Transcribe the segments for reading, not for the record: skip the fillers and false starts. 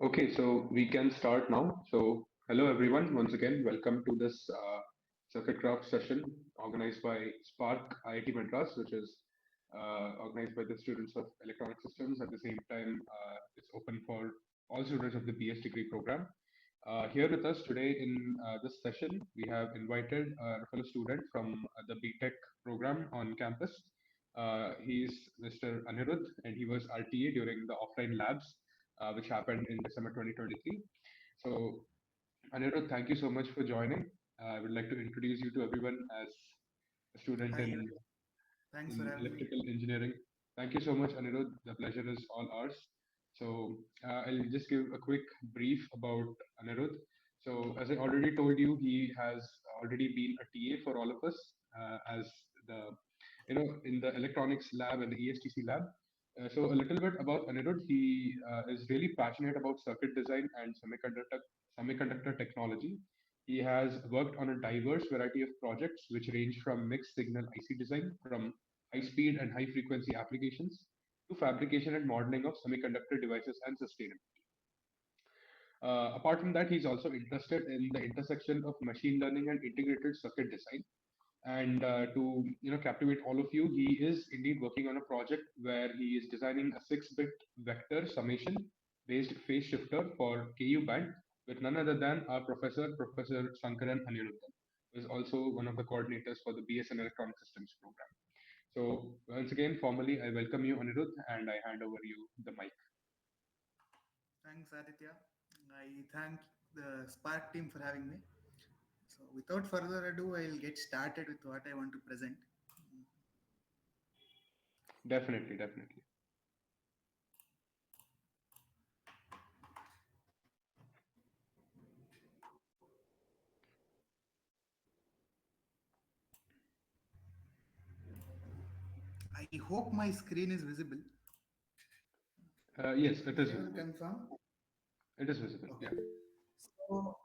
Okay, so we can start now. So, hello everyone, once again, welcome to this CircuitCraft session organized by Spark IIT Madras, which is organized by the students of electronic systems. At the same time, it's open for all students of the BS degree program. Here with us today in this session, we have invited a fellow student from the B.Tech program on campus. He's Mr. Anirudh, and he was RTA during the offline labs, which happened in December 2023. So, Anirudh, thank you so much for joining. I would like to introduce you to everyone as a student Hi, thanks for in having me. electrical engineering. Thank you so much, Anirudh. The pleasure is all ours. So I'll just give a quick brief about Anirudh. So as I already told you, he has already been a TA for all of us as the in the electronics lab and the ESTC lab. So a little bit about Anirudh. He is really passionate about circuit design and semiconductor technology. He has worked on a diverse variety of projects which range from mixed signal IC design from high speed and high frequency applications to fabrication and modeling of semiconductor devices and sustainability. Apart from that, he's also interested in the intersection of machine learning and integrated circuit design. And to captivate all of you, he is indeed working on a project where he is designing a 6-bit vector summation based phase shifter for KU band with none other than our Professor Sankaran Anirudhan, who is also one of the coordinators for the BS in Electronic Systems program. So once again, formally, I welcome you, Anirudh, and I hand over you the mic. Thanks, Aditya. I thank the Spark team for having me. So, without further ado, I'll get started with what I want to present. Definitely, definitely. I hope my screen is visible. Yes, it is Can you visible. confirm? It is visible. Okay. Yeah. So,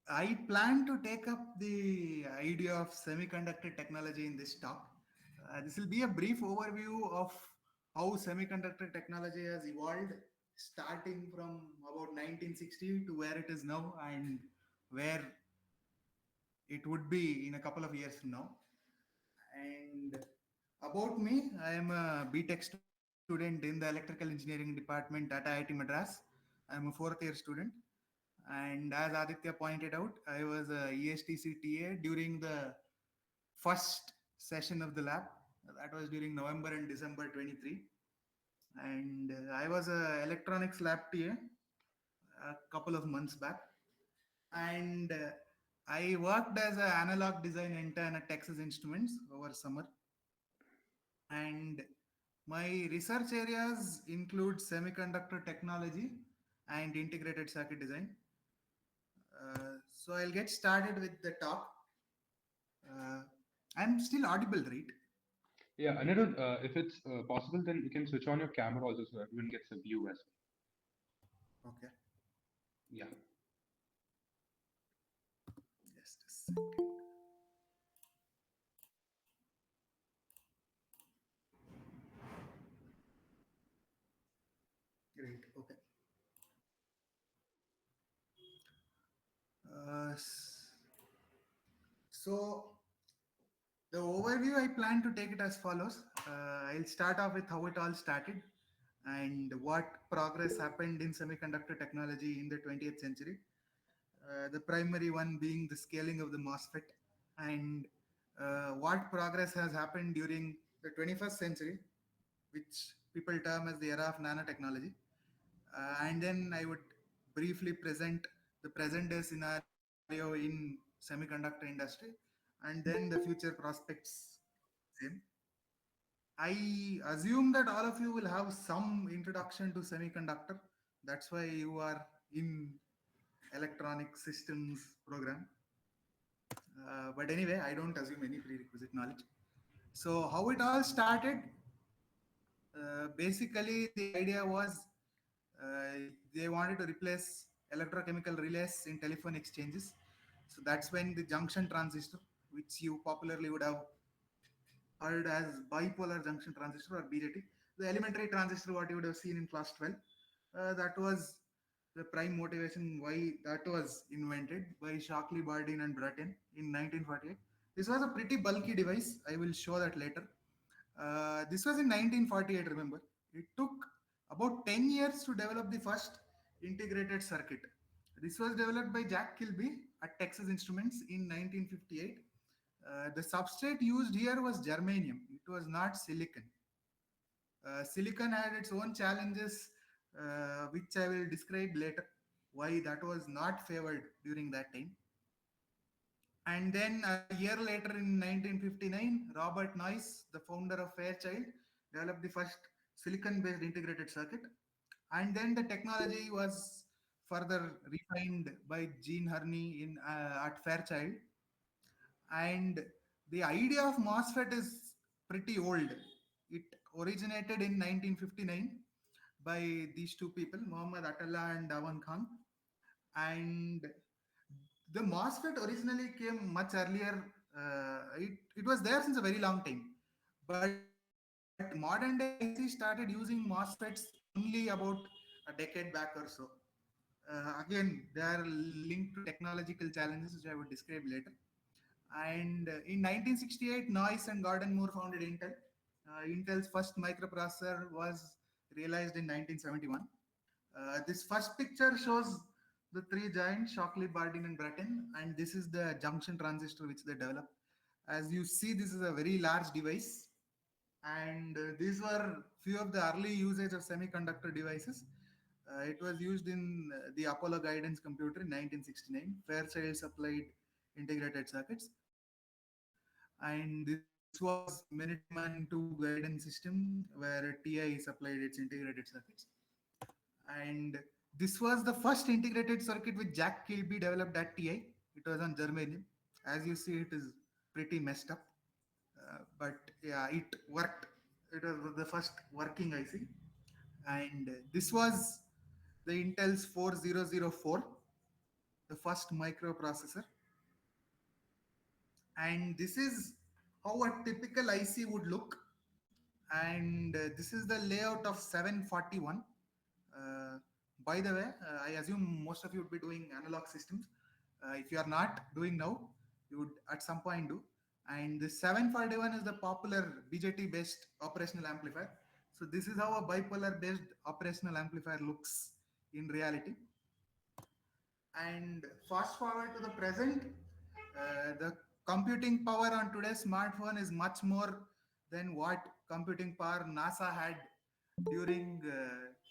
I plan to take up the idea of semiconductor technology in this talk. This will be a brief overview of how semiconductor technology has evolved, starting from about 1960 to where it is now and where it would be in a couple of years from now. And about me, I am a B.Tech student in the electrical engineering department at IIT Madras. I am a fourth year student. And as Aditya pointed out, I was a ESTC TA during the first session of the lab. That was during November and December 23. And I was a electronics lab TA a couple of months back. And I worked as an analog design intern at Texas Instruments over summer. And my research areas include semiconductor technology and integrated circuit design. So I'll get started with the talk. Uh, I'm still audible, right? Yeah, Anirudh, if it's possible, then you can switch on your camera also so everyone gets a view as Okay, well. Yeah. just a second. Great, okay. So the overview, I plan to take it as follows. I'll start off with how it all started and what progress happened in semiconductor technology in the 20th century. The primary one being the scaling of the MOSFET and what progress has happened during the 21st century, which people term as the era of nanotechnology. And then I would briefly present the present day scenario in semiconductor industry and then the future prospects same. I assume that all of you will have some introduction to semiconductor. That's why you are in electronic systems program. But anyway, I don't assume any prerequisite knowledge. So how it all started, basically the idea was they wanted to replace electrochemical relays in telephone exchanges. So that's when the junction transistor, which you popularly would have heard as bipolar junction transistor or BJT, the elementary transistor what you would have seen in class 12, That was the prime motivation why that was invented by Shockley, Bardeen, and Bratton in 1948. This was a pretty bulky device. I will show that later. This was in 1948, remember. It took about 10 years to develop the first integrated circuit. This was developed by Jack Kilby at Texas Instruments in 1958. The substrate used here was germanium, it was not silicon. Silicon had its own challenges, which I will describe later, why that was not favored during that time. And then a year later in 1959, Robert Noyce, the founder of Fairchild, developed the first silicon based integrated circuit. And then the technology was further refined by Gene Herney at Fairchild. And the idea of MOSFET is pretty old. It originated in 1959 by these two people, Muhammad Atalla and Awan Khan. And the MOSFET originally came much earlier. It was there since a very long time. But modern day IC started using MOSFETs only about a decade back or so. Again, they are linked to technological challenges, which I would describe later. And in 1968, Noyce and Gordon Moore founded Intel. Intel's first microprocessor was realized in 1971. This first picture shows the three giants, Shockley, Bardeen, and Bratton, and this is the junction transistor which they developed. As you see, this is a very large device, and these were few of the early usage of semiconductor devices. It was used in the Apollo guidance computer in 1969. Fairchild supplied integrated circuits, and this was Minuteman II guidance system where TI supplied its integrated circuits. And this was the first integrated circuit which Jack Kilby developed at TI. It was on germanium. As you see, it is pretty messed up, but yeah, it worked. It was the first working IC, and this was the Intel's 4004, the first microprocessor. And this is how a typical IC would look. And this is the layout of 741. Uh, by the way, I assume most of you would be doing analog systems. If you are not doing now, you would at some point do. And the 741 is the popular BJT based operational amplifier. So this is how a bipolar based operational amplifier looks in reality. And fast forward to the present, the computing power on today's smartphone is much more than what computing power NASA had during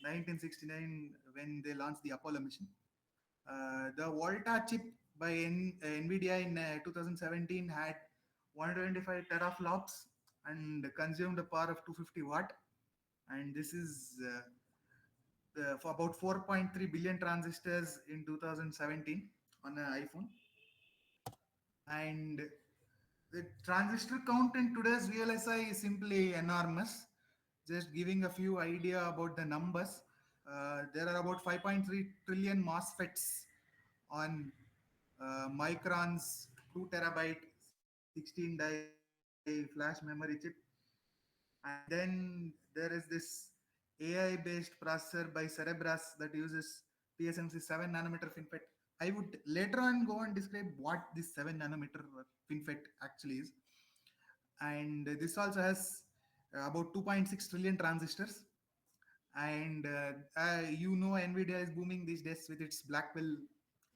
1969 when they launched the Apollo mission. The Volta chip by NVIDIA in 2017 had 125 teraflops and consumed a power of 250 watt. And this is for about 4.3 billion transistors in 2017 on an iPhone. And the transistor count in today's VLSI is simply enormous. Just giving a few idea about the numbers, there are about 5.3 trillion MOSFETs on Micron's 2 terabyte 16 die flash memory chip. And then there is this AI based processor by Cerebras that uses TSMC 7 nanometer FinFET. I would later on go and describe what this 7 nanometer FinFET actually is. And this also has about 2.6 trillion transistors. And you know, NVIDIA is booming these days with its Blackwell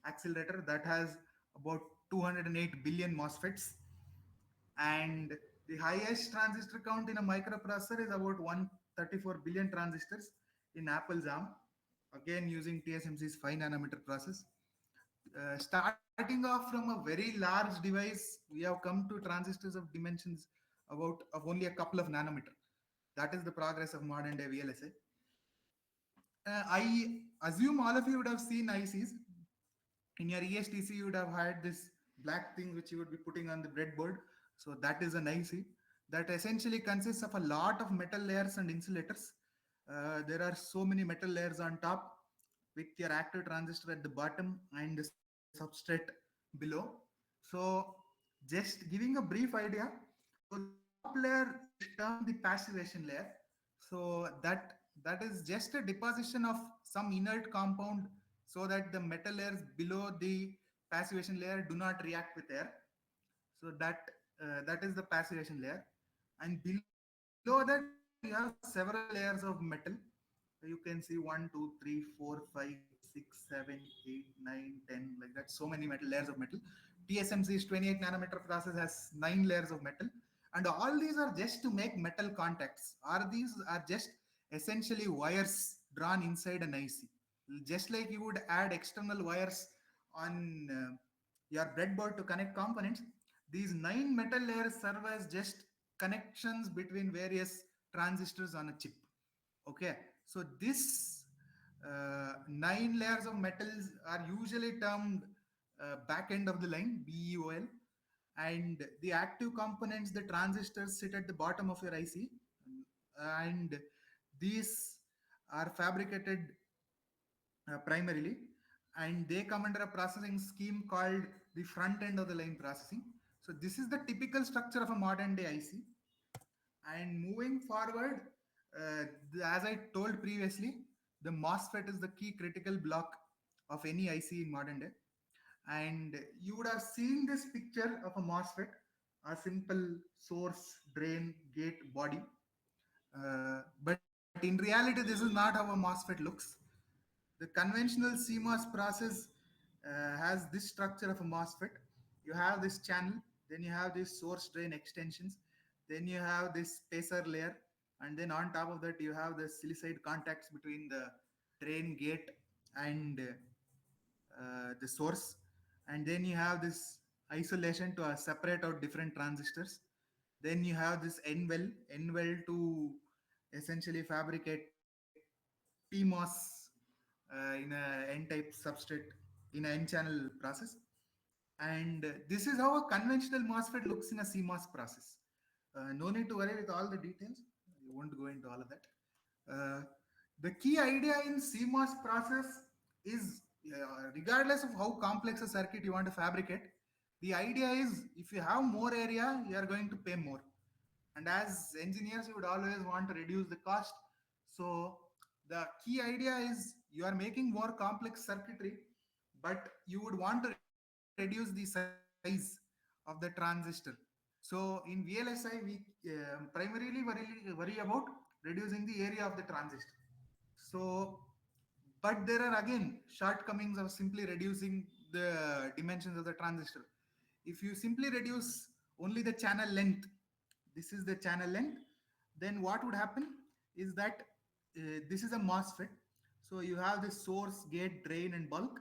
accelerator that has about 208 billion MOSFETs. And the highest transistor count in a microprocessor is about 134 billion transistors in Apple's ARM, again using TSMC's 5 nanometer process. Starting off from a very large device, we have come to transistors of dimensions of only a couple of nanometer. That is the progress of modern day VLSI. I assume all of you would have seen ICs. In your ESTC, you would have had this black thing which you would be putting on the breadboard. So that is an IC that essentially consists of a lot of metal layers and insulators. There are so many metal layers on top with your active transistor at the bottom and the substrate below. So just giving a brief idea. So the top layer is termed the passivation layer. So that that is just a deposition of some inert compound so that the metal layers below the passivation layer do not react with air. So that is the passivation layer, and below that you have several layers of metal. You can see 1, 2, 3, 4, 5, 6, 7, 8, 9, 10, like that. So many metal layers of metal. TSMC's 28 nanometer process has 9 layers of metal, and all these are just to make metal contacts. Or these are just essentially wires drawn inside an IC. Just like you would add external wires on your breadboard to connect components, these 9 metal layers serve as just connections between various transistors on a chip. Okay, so this 9 layers of metals are usually termed back end of the line, BEOL, and the active components, the transistors, sit at the bottom of your IC, and these are fabricated primarily, and they come under a processing scheme called the front end of the line processing. So this is the typical structure of a modern day IC. And moving forward, as I told previously, the MOSFET is the key critical block of any IC in modern day. And you would have seen this picture of a MOSFET, a simple source, drain, gate, body. But in reality, this is not how a MOSFET looks. The conventional CMOS process has this structure of a MOSFET. You have this channel, then you have these source drain extensions, then you have this spacer layer, and then on top of that, you have the silicide contacts between the drain gate and the source. And then you have this isolation to separate out different transistors. Then you have this N well to essentially fabricate PMOS in a N-type substrate in an N-channel process. And this is how a conventional MOSFET looks in a CMOS process. No need to worry with all the details. I won't go into all of that. Uh, the key idea in CMOS process is, regardless of how complex a circuit you want to fabricate, the idea is if you have more area, you are going to pay more. And as engineers, you would always want to reduce the cost. So the key idea is you are making more complex circuitry, but you would want to reduce the size of the transistor. So in VLSI, we primarily worry about reducing the area of the transistor. So, but there are again shortcomings of simply reducing the dimensions of the transistor. If you simply reduce only the channel length, this is the channel length, then what would happen is that this is a MOSFET. So you have the source, gate, drain, and bulk,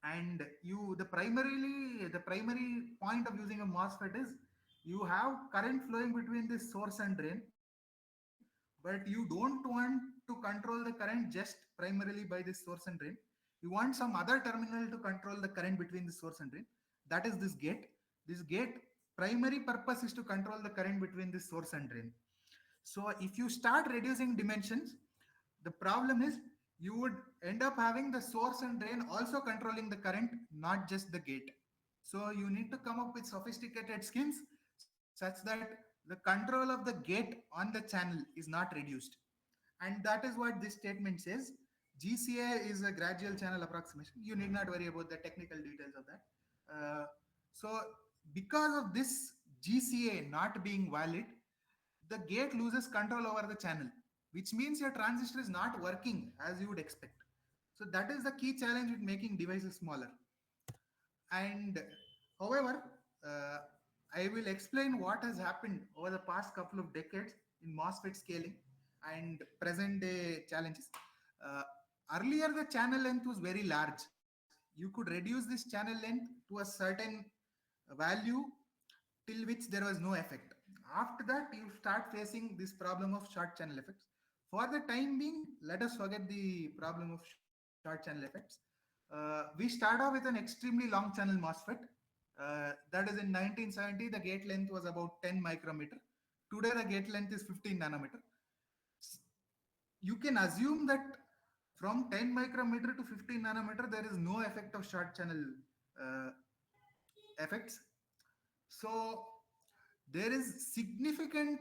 and the primary point of using a MOSFET is you have current flowing between this source and drain, but you don't want to control the current just primarily by this source and drain. You want some other terminal to control the current between the source and drain. That is this gate. This gate primary purpose is to control the current between the source and drain. So if you start reducing dimensions, the problem is you would end up having the source and drain also controlling the current, not just the gate. So you need to come up with sophisticated schemes such that the control of the gate on the channel is not reduced. And that is what this statement says. GCA is a gradual channel approximation. You need not worry about the technical details of that. So because of this GCA not being valid, the gate loses control over the channel, which means your transistor is not working as you would expect. So that is the key challenge with making devices smaller. And however, uh, I will explain what has happened over the past couple of decades in MOSFET scaling and present day challenges. Uh, Earlier, the channel length was very large. You could reduce this channel length to a certain value till which there was no effect. After that, you start facing this problem of short channel effects. For the time being, let us forget the problem of short channel effects. We start off with an extremely long channel MOSFET. That is in 1970, the gate length was about 10 micrometer. Today, the gate length is 15 nanometer. You can assume that from 10 micrometer to 15 nanometer, there is no effect of short channel uh, effects. So there is significant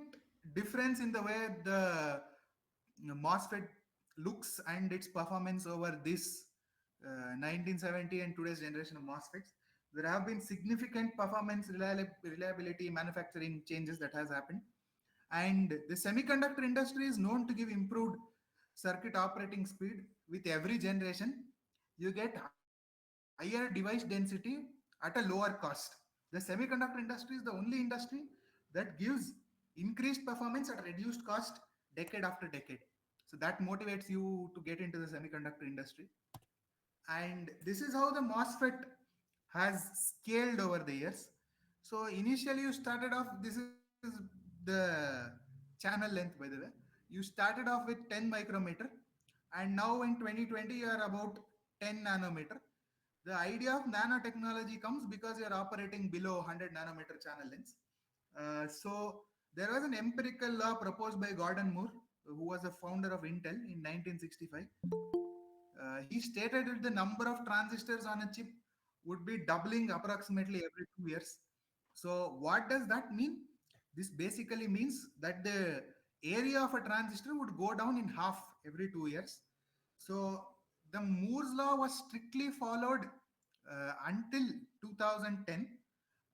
difference in the way the MOSFET looks and its performance over this 1970 and today's generation of MOSFETs, there have been significant performance reliability manufacturing changes that has happened. And the semiconductor industry is known to give improved circuit operating speed with every generation. You get higher device density at a lower cost. The semiconductor industry is the only industry that gives increased performance at reduced cost decade after decade. So that motivates you to get into the semiconductor industry. And this is how the MOSFET has scaled over the years. So initially you started off, this is the channel length by the way. You started off with 10 micrometer, and now in 2020 you are about 10 nanometer. The idea of nanotechnology comes because you are operating below 100 nanometer channel lengths. So there was an empirical law proposed by Gordon Moore, who was the founder of Intel in 1965. He stated that the number of transistors on a chip would be doubling approximately every 2 years. So, what does that mean? This basically means that the area of a transistor would go down in half every 2 years. So, the Moore's law was strictly followed until 2010.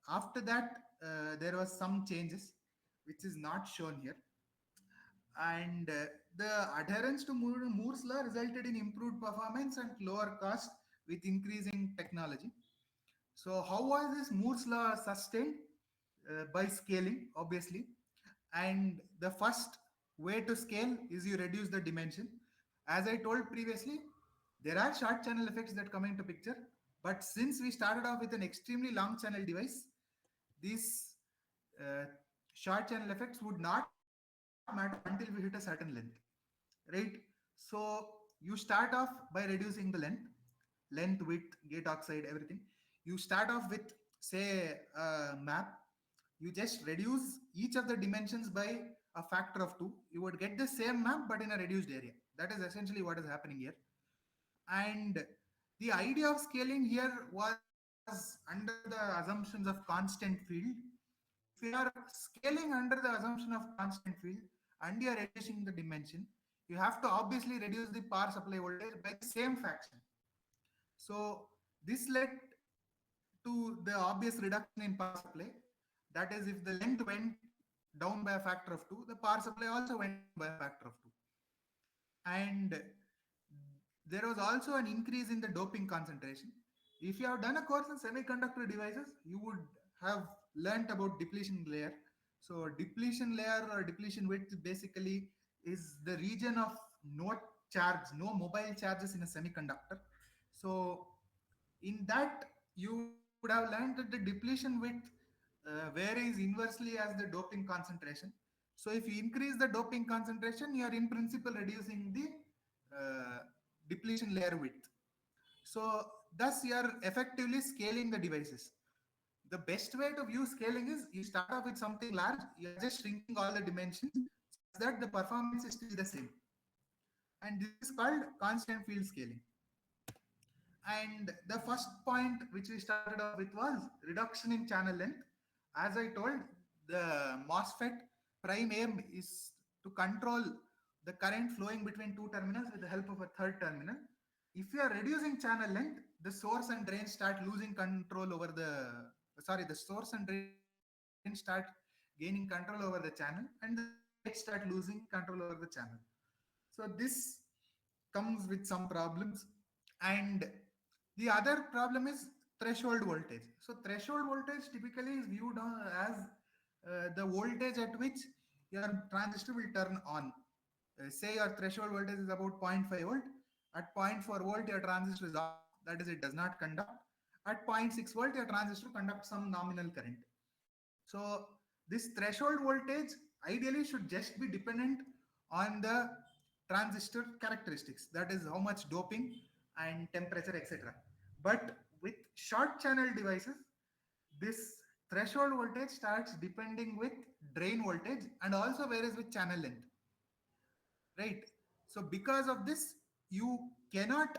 After that, there was some changes, which is not shown here. And the adherence to Moore's law resulted in improved performance and lower cost with increasing technology. So, how was this Moore's law sustained? By scaling, obviously. And the first way to scale is you reduce the dimension. As I told previously, there are short channel effects that come into picture. But since we started off with an extremely long channel device, these uh, short channel effects would not matter until we hit a certain length, right? So you start off by reducing the length, width, gate oxide, everything. You start off with, say, a map. You just reduce each of the dimensions by a factor of 2. You would get the same map but in a reduced area. That is essentially what is happening here. And the idea of scaling here was under the assumptions of constant field. If you are scaling under the assumption of constant field and you are reducing the dimension, you have to obviously reduce the power supply voltage by the same fraction. So this led to the obvious reduction in power supply. That is, if the length went down by a factor of 2, the power supply also went down by a factor of 2. And there was also an increase in the doping concentration. If you have done a course in semiconductor devices, you would have learnt about depletion layer. So depletion layer or depletion width basically is the region of no charge, no mobile charges in a semiconductor. So in that, you would have learned that the depletion width varies inversely as the doping concentration. So if you increase the doping concentration, you are in principle reducing the depletion layer width. So thus you are effectively scaling the devices. The best way to view scaling is you start off with something large, you are just shrinking all the dimensions such that the performance is still the same. And this is called constant field scaling. And the first point which we started off with was reduction in channel length. As I told, the MOSFET prime aim is to control the current flowing between two terminals with the help of a third terminal. If you are reducing channel length, the source and drain start losing control over the source and drain start gaining control over the channel, and the gate start losing control over the channel. So this comes with some problems. And the other problem is threshold voltage. So threshold voltage typically is viewed as the voltage at which your transistor will turn on. Say your threshold voltage is about zero point 0.5 volt. At zero point 0.4 volt, your transistor is off. That is, it does not conduct. At zero point 0.6 volt, your transistor conducts some nominal current. So this threshold voltage ideally should just be dependent on the transistor characteristics. That is how much doping and temperature, etc. But with short channel devices, this threshold voltage starts depending with drain voltage and also varies with channel length, right? So because of this, you cannot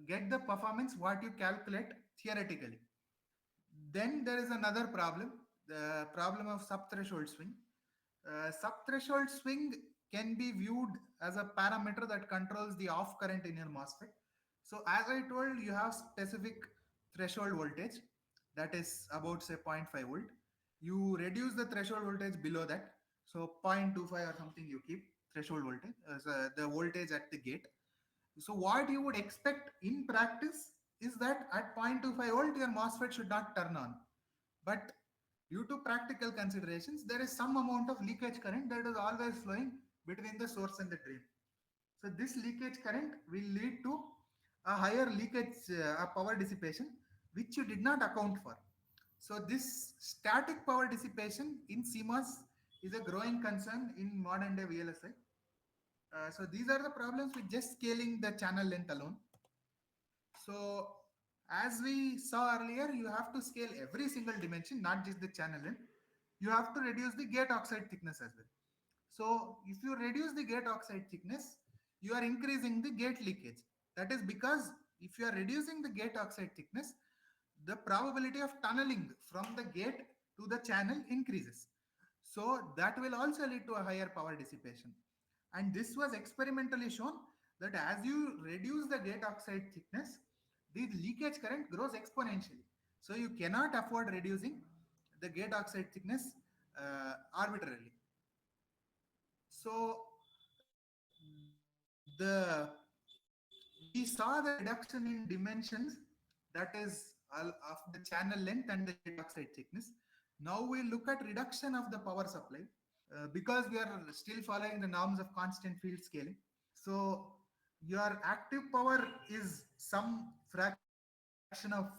get the performance what you calculate theoretically. Then there is another problem, the problem of sub threshold swing. Subthreshold swing can be viewed as a parameter that controls the off current in your MOSFET. So as I told, you have specific threshold voltage that is about say zero point 0.5 volt. You reduce the threshold voltage below that. So 0.25 or something you keep threshold voltage as the voltage at the gate. So what you would expect in practice is that at 0.25 volt your MOSFET should not turn on. But due to practical considerations, there is some amount of leakage current that is always flowing between the source and the drain. So this leakage current will lead to a higher leakage power dissipation, which you did not account for. So this static power dissipation in CMOS is a growing concern in modern day VLSI. So these are the problems with just scaling the channel length alone. So as we saw earlier, you have to scale every single dimension, not just the channel length. You have to reduce the gate oxide thickness as well. So if you reduce the gate oxide thickness, you are increasing the gate leakage. That is because if you are reducing the gate oxide thickness, the probability of tunneling from the gate to the channel increases. So that will also lead to a higher power dissipation. And this was experimentally shown that as you reduce the gate oxide thickness, the leakage current grows exponentially. So you cannot afford reducing the gate oxide thickness arbitrarily. So the we saw the reduction in dimensions, that is of the channel length and the gate oxide thickness. Now we look at reduction of the power supply because we are still following the norms of constant field scaling. So your active power is some fraction of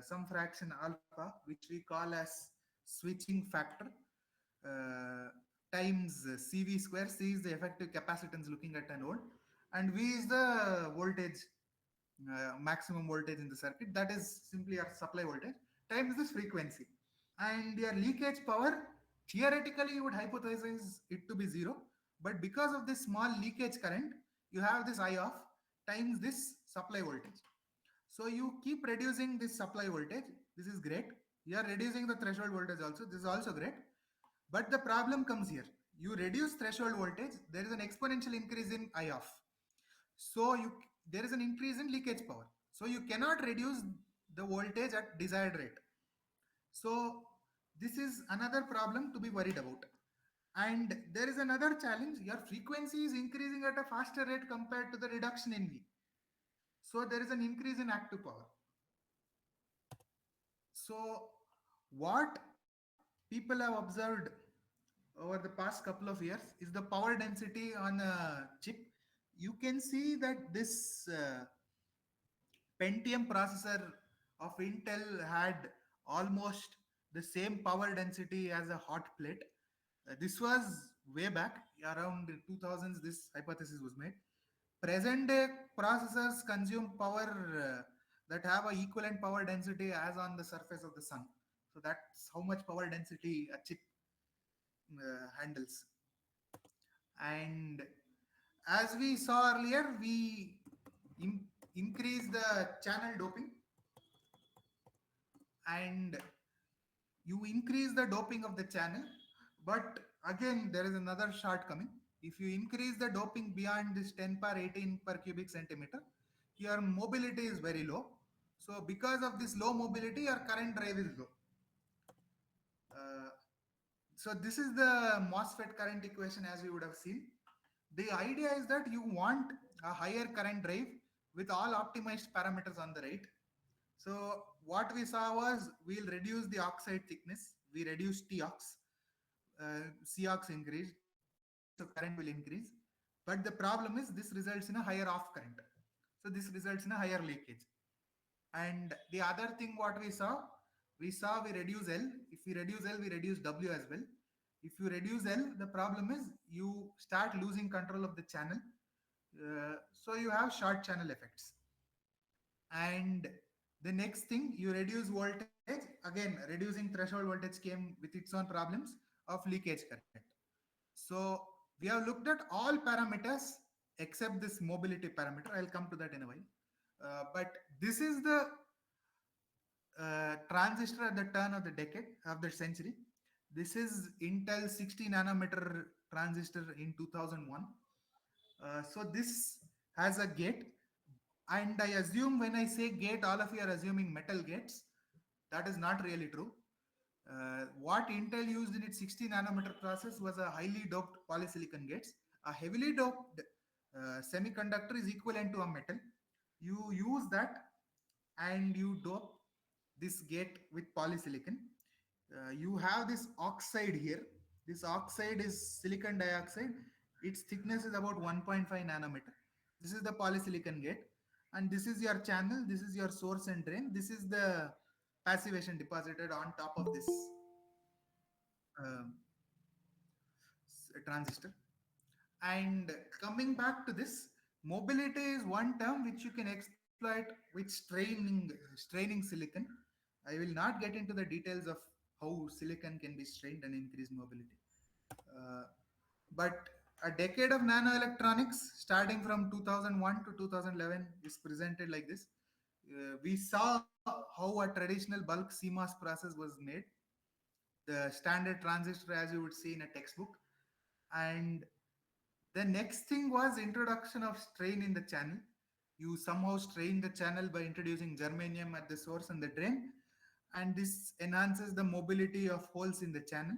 some fraction alpha, which we call as switching factor, uh, times CV square. C is the effective capacitance looking at an node, and V is the voltage, maximum voltage in the circuit. That is simply our supply voltage times this frequency. And your leakage power, theoretically, you would hypothesize it to be zero, but because of this small leakage current, you have this I of times this supply voltage. So you keep reducing this supply voltage. This is great. You are reducing the threshold voltage also. This is also great. But the problem comes here. You reduce threshold voltage, there is an exponential increase in I of. So there is an increase in leakage power. So you cannot reduce the voltage at desired rate. So this is another problem to be worried about. And there is another challenge. Your frequency is increasing at a faster rate compared to the reduction in V. So there is an increase in active power. So what people have observed over the past couple of years is the power density on a chip. You can see that this Pentium processor of Intel had almost the same power density as a hot plate. This was way back around 2000s. This hypothesis was made. Present day processors consume power that have a equivalent power density as on the surface of the sun. So that's how much power density a chip handles. And as we saw earlier, we increase the channel doping, and you increase the doping of the channel. But again, there is another shortcoming. If you increase the doping beyond this 10 per 18 per cubic centimeter, your mobility is very low. So because of this low mobility, your current drive is low. Uh, so this is the MOSFET current equation as we would have seen. The idea is that you want a higher current drive with all optimized parameters on the right. So what we saw was we'll reduce the oxide thickness. We reduce TOX, COX increased, so current will increase. But the problem is this results in a higher off current. So this results in a higher leakage. And the other thing what we saw we reduce L. If we reduce L, we reduce W as well. If you reduce L, the problem is you start losing control of the channel. So you have short channel effects. And the next thing, you reduce voltage. Again, reducing threshold voltage came with its own problems of leakage current. So we have looked at all parameters except this mobility parameter. I'll come to that in a while. But this is the transistor at the turn of the decade, of the century. This is Intel 60 nanometer transistor in 2001. So this has a gate, and I assume when I say gate, all of you are assuming metal gates. That is not really true. What Intel used in its 60 nanometer process was a highly doped polysilicon gates. A heavily doped semiconductor is equivalent to a metal. You use that and you dope this gate with polysilicon. You have this oxide here. This oxide is silicon dioxide. Its thickness is about 1.5 nanometer. This is the polysilicon gate, and this is your channel. This is your source and drain. This is the passivation deposited on top of this uh, transistor. And coming back to this, mobility is one term which you can exploit with straining silicon. I will not get into the details of how silicon can be strained and increase mobility. Uh, but a decade of nanoelectronics, starting from 2001 to 2011, is presented like this. We saw how a traditional bulk CMOS process was made, the standard transistor as you would see in a textbook, and the next thing was introduction of strain in the channel. You somehow strain the channel by introducing germanium at the source and the drain, and this enhances the mobility of holes in the channel.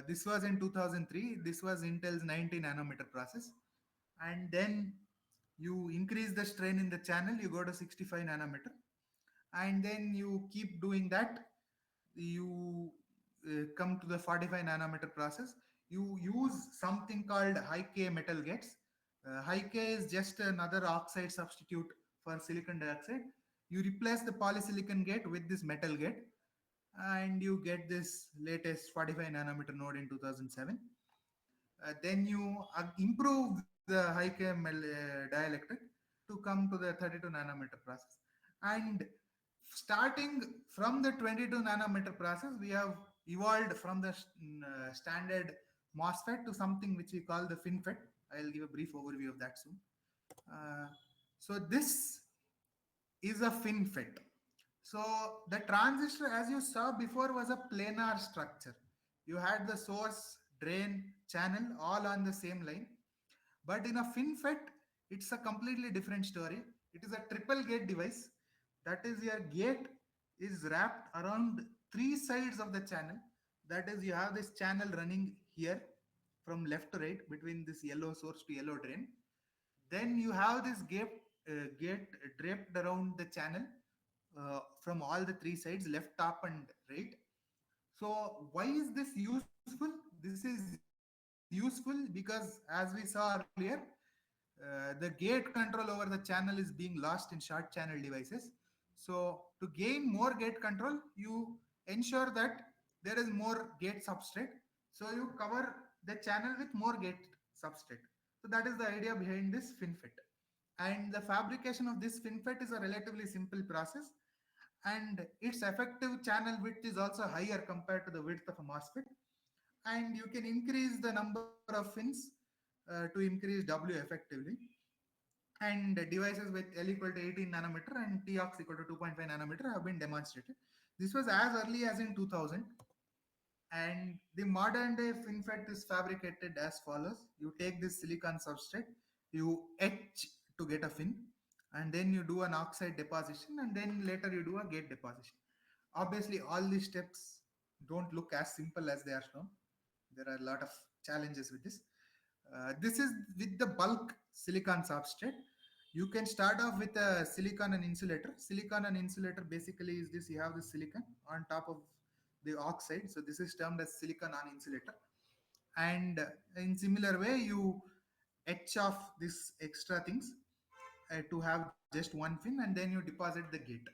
This was in 2003. This was Intel's 90 nanometer process. And then you increase the strain in the channel, you go to 65 nanometer. And then you keep doing that. You come to the 45 nanometer process. You use something called high K metal gates. High K is just another oxide substitute for silicon dioxide. You replace the polysilicon gate with this metal gate, and you get this latest 45 nanometer node in 2007. Then you improve the high KML dielectric to come to the 32 nanometer process. And starting from the 22 nanometer process, we have evolved from the standard MOSFET to something which we call the FinFET. I'll give a brief overview of that soon. Uh, so this is a FinFET. So the transistor, as you saw before, was a planar structure. You had the source, drain, channel all on the same line. But in a FinFET, it's a completely different story. It is a triple gate device. That is, your gate is wrapped around three sides of the channel. That is, you have this channel running here from left to right between this yellow source to yellow drain. Then you have this gate draped around the channel from all the three sides, left, top, and right. So why is this useful? This is useful because, as we saw earlier, the gate control over the channel is being lost in short channel devices. So to gain more gate control, you ensure that there is more gate substrate. So you cover the channel with more gate substrate. So that is the idea behind this FinFET. And the fabrication of this FinFET is a relatively simple process, and its effective channel width is also higher compared to the width of a MOSFET. And you can increase the number of fins to increase W effectively. And devices with L equal to 18 nanometer and TOX equal to 2.5 nanometer have been demonstrated. This was as early as in 2000. And the modern day FinFET is fabricated as follows. You take this silicon substrate, you etch to get a fin, and then you do an oxide deposition, and then later you do a gate deposition. Obviously, all these steps don't look as simple as they are shown. There are a lot of challenges with this. This is with the bulk silicon substrate. You can start off with a silicon and insulator. Silicon and insulator basically is this: you have the silicon on top of the oxide. So this is termed as silicon on insulator. And in similar way, you etch off these extra things to have just one fin, and then you deposit the gate.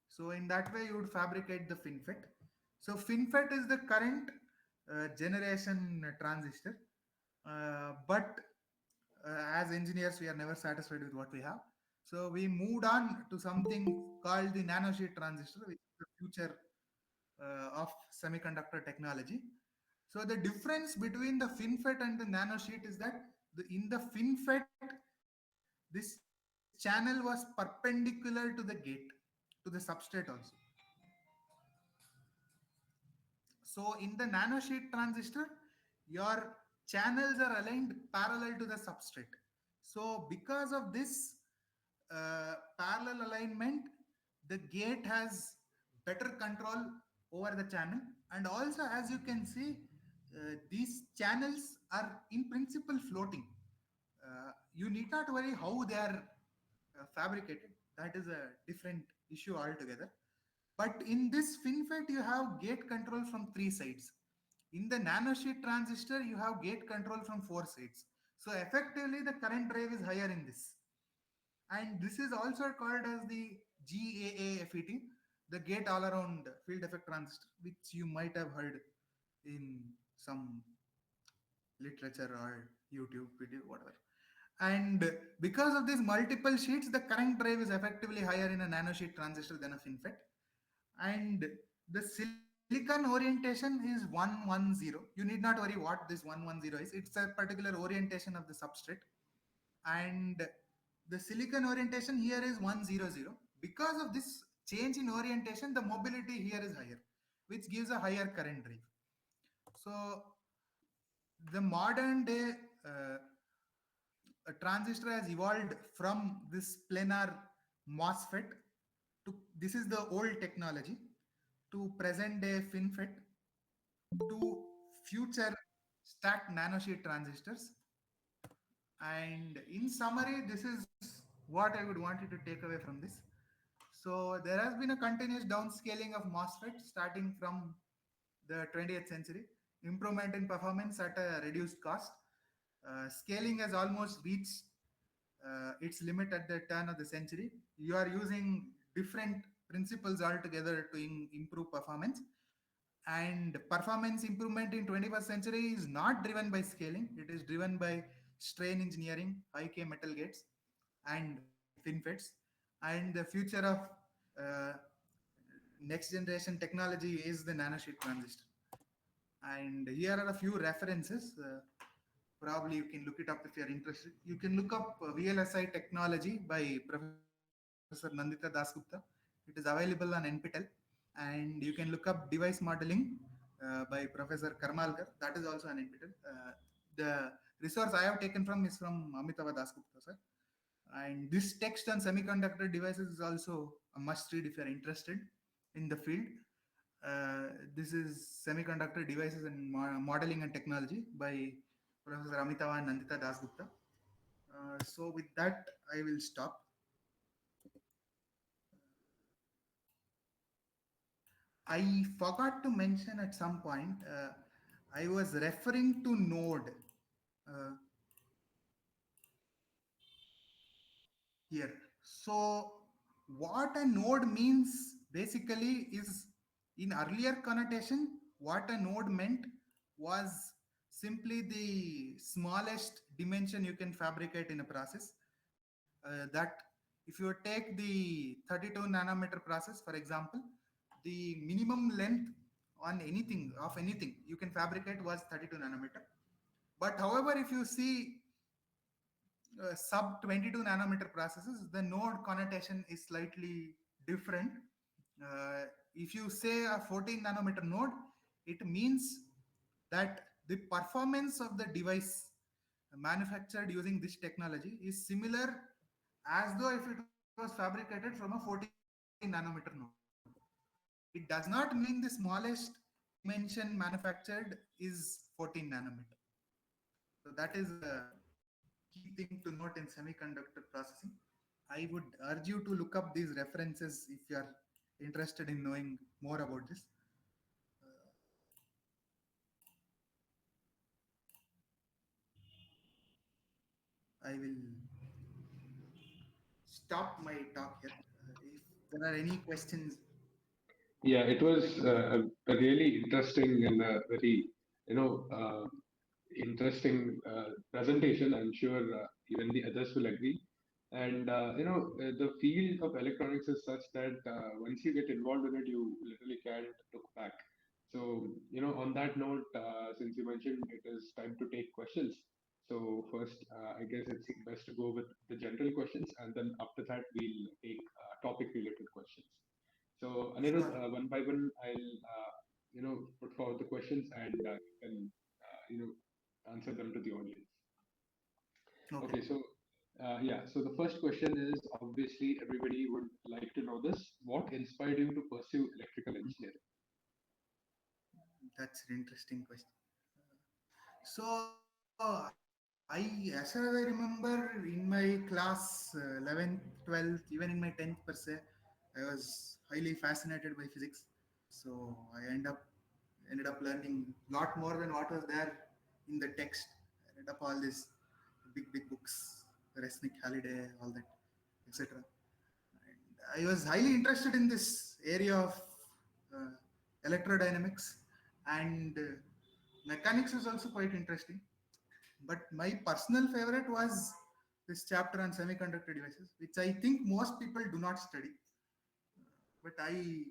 So in that way, you would fabricate the FinFET. So FinFET is the current generation transistor. But as engineers, we are never satisfied with what we have. So we moved on to something called the nanosheet transistor, which is the future of semiconductor technology. So the difference between the FinFET and the nanosheet is that in the FinFET, this channel was perpendicular to the gate, to the substrate also. So So in the nanosheet transistor, your channels are aligned parallel to the substrate. So because of this parallel alignment, the gate has better control over the channel. And also, as you can see, these channels are in principle floating. You need not worry how they are fabricated. That is a different issue altogether. But in this FinFET, you have gate control from three sides. In the nanosheet transistor, you have gate control from four sides. So effectively, the current drive is higher in this. And this is also called as the GAA-FET, the gate all-around field effect transistor, which you might have heard in some literature or YouTube video, whatever. And because of these multiple sheets, the current drive is effectively higher in a nanosheet transistor than a FinFET. And the silicon orientation is 110. You need not worry what this 110 is. It's a particular orientation of the substrate. And the silicon orientation here is 100. Because of this change in orientation, the mobility here is higher, which gives a higher current drive. So the modern day a transistor has evolved from this planar MOSFET to this is the old technology to present day FinFET to future stacked nanosheet transistors. And in summary, this is what I would want you to take away from this. So there has been a continuous downscaling of MOSFET starting from the 20th century, improvement in performance at a reduced cost. Scaling has almost reached its limit at the turn of the century. You are using different principles altogether to improve performance. And performance improvement in 21st century is not driven by scaling. It is driven by strain engineering, high K metal gates, and FinFETs. And the future of uh, next generation technology is the nanosheet transistor. And here are a few references. Probably you can look it up if you're interested. You can look up VLSI technology by Professor Nandita Dasgupta. It is available on NPTEL. And you can look up device modeling by Professor Karmalkar. That is also an NPTEL. The resource I have taken from is from Amitava Dasgupta, sir. And this text on semiconductor devices is also a must read if you're interested in the field. This is Semiconductor Devices and Modeling and Technology by Professor Amitava and Nandita Dasgupta. So with that, I will stop. I forgot to mention at some point, I was referring to node uh, here. So what a node means basically is in earlier connotation, what a node meant was simply the smallest dimension you can fabricate in a process. That if you take the 32 nanometer process, for example, the minimum length on anything of anything you can fabricate was 32 nanometer. But however, if you see sub 22 nanometer processes, the node connotation is slightly different. If you say a 14 nanometer node, it means that the performance of the device manufactured using this technology is similar as though if it was fabricated from a 14 nanometer node. It does not mean the smallest dimension manufactured is 14 nanometer. So that is a key thing to note in semiconductor processing. I would urge you to look up these references if you are interested in knowing more about this. I will stop my talk here. If there are any questions, Yeah, it was a really interesting and a very, you know, interesting presentation. I'm sure even the others will agree. And the field of electronics is such that once you get involved in it, you literally can't look back. So, on that note, since you mentioned it is time to take questions. So first, I guess it's best to go with the general questions, and then after that, we'll take topic-related questions. So, Anirudh, sure. one by one, I'll put forward the questions, and you can answer them to the audience. Okay. Okay, so yeah, so the first question is, obviously everybody would like to know this. What inspired you to pursue electrical engineering? That's an interesting question. So as far as I remember, in my class 11th, 12th, even in my 10th per se, I was highly fascinated by physics. So I ended up learning a lot more than what was there in the text. I read up all these big books, Resnick, Halliday, all that, etc. And I was highly interested in this area of uh, electrodynamics, and mechanics was also quite interesting. But my personal favorite was this chapter on semiconductor devices, which I think most people do not study. But I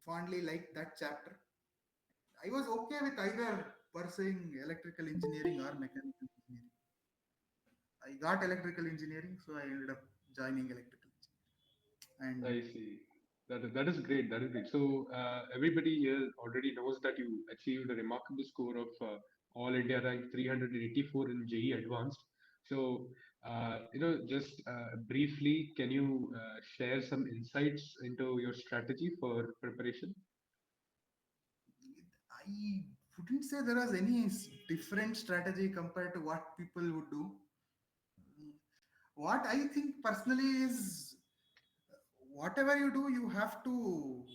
fondly liked that chapter. I was okay with either pursuing electrical engineering or mechanical engineering. I got electrical engineering, so I ended up joining electrical engineering. I And see. That is great. That is great. So everybody here already knows that you achieved a remarkable score of All India rank 384 in JE Advanced. So just briefly, can you share some insights into your strategy for preparation? I wouldn't say there was any different strategy compared to what people would do. What I think personally is whatever you do, you have to.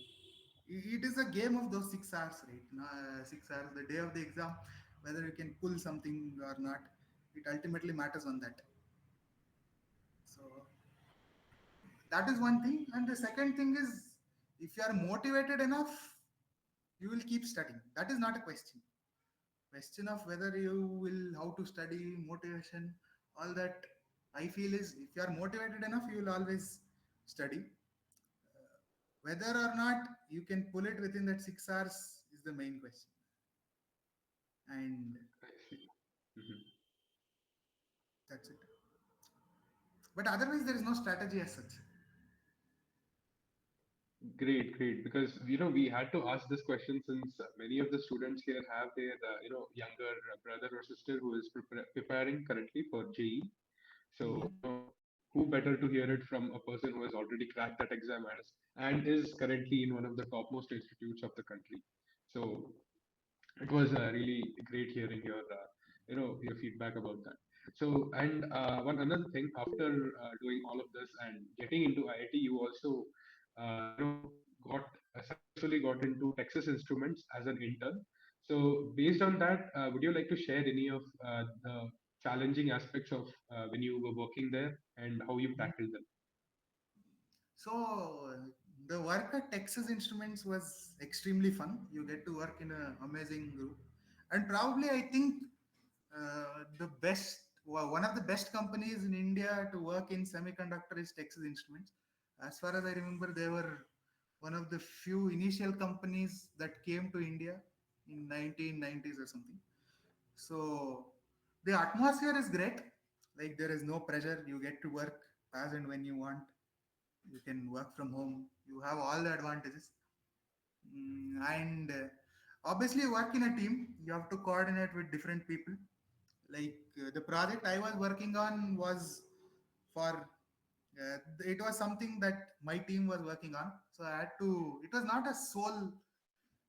It is a game of those 6 hours, right? 6 hours, the day of the exam, whether you can pull something or not, it ultimately matters on that. So that is one thing. And the second thing is, if you are motivated enough, you will keep studying. That is not a question of whether you will how to study, motivation, all that. I feel is if you are motivated enough, you will always study. Whether or not you can pull it within that 6 hours is the main question. And I see. Mhm. that's it. But otherwise, there is no strategy as such. Great, great. Because we had to ask this question since many of the students here have their younger brother or sister who is preparing currently for JE. So, Mhm. who better to hear it from a person who has already cracked that exam and is currently in one of the topmost institutes of the country. So, it was really great hearing your feedback about that. So, and one another thing, after doing all of this and getting into IIT, you also got successfully got into Texas Instruments as an intern. So, based on that, would you like to share any of the challenging aspects of when you were working there and how you Mhm. tackled them? So the work at Texas Instruments was extremely fun. You get to work in an amazing group, and probably I think the best one of the best companies in India to work in semiconductor is Texas Instruments. As far as I remember, they were one of the few initial companies that came to India in 1990s or something. So the atmosphere is great. Like there is no pressure. You get to work as and when you want. You can work from home. You have all the advantages. And obviously, you work in a team. You have to coordinate with different people. Like the project I was working on was for it was something that my team was working on. So I had to. It was not a sole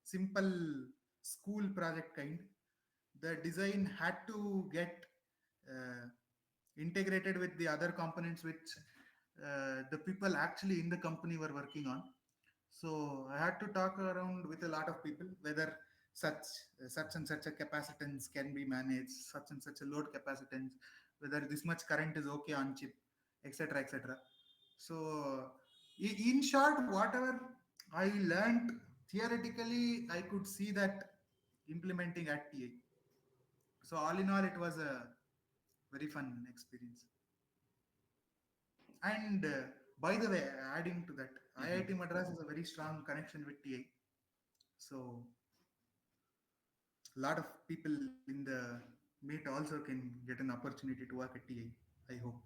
simple school project kind. The design had to get uh, integrated with the other components which the people actually in the company were working on. So I had to talk around with a lot of people whether such such and such a capacitance can be managed, such and such a load capacitance, whether this much current is okay on chip, etc., etc. So in short, whatever I learned theoretically, I could see that implementing at TA. So all in all, it was a very fun experience. And by the way, adding to that, IIT Mhm. Madras is a very strong connection with TA. So a lot of people in the meet also can get an opportunity to work at TA. I hope.